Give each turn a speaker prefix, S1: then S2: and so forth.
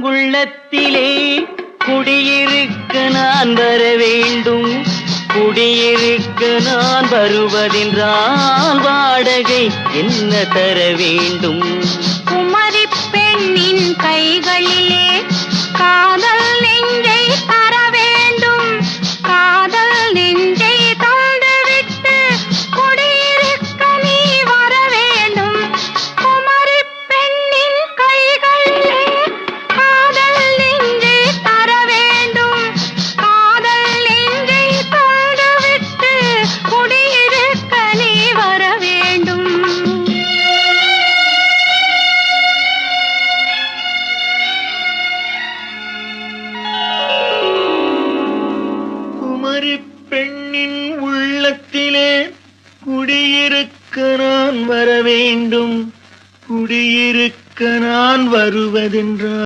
S1: உள்ளத்திலே குடியிருக்க நான் வர வேண்டும். குடியிருக்க நான் வருவதென்றால் வாடகை என்ன தர வேண்டும்?
S2: குமரி பெண்ணின் கைகளிலே காதல் நெஞ்சை தர வேண்டும். காதல் நெஞ்சை தந்துவிட்டு குடியிருக்க நீ வர வேண்டும். குமரி பெண்ணின் கைகளிலே காதல் நெஞ்சை தர வேண்டும். காதல் நெஞ்சை தந்துவிட்டு குடியிருக்க நீ வர வேண்டும்.
S1: குமரி பெண்ணின் உள்ளத்திலே குடியிருக்க நான் வர வேண்டும். குடியிருக்க நான் வருவதென்றால்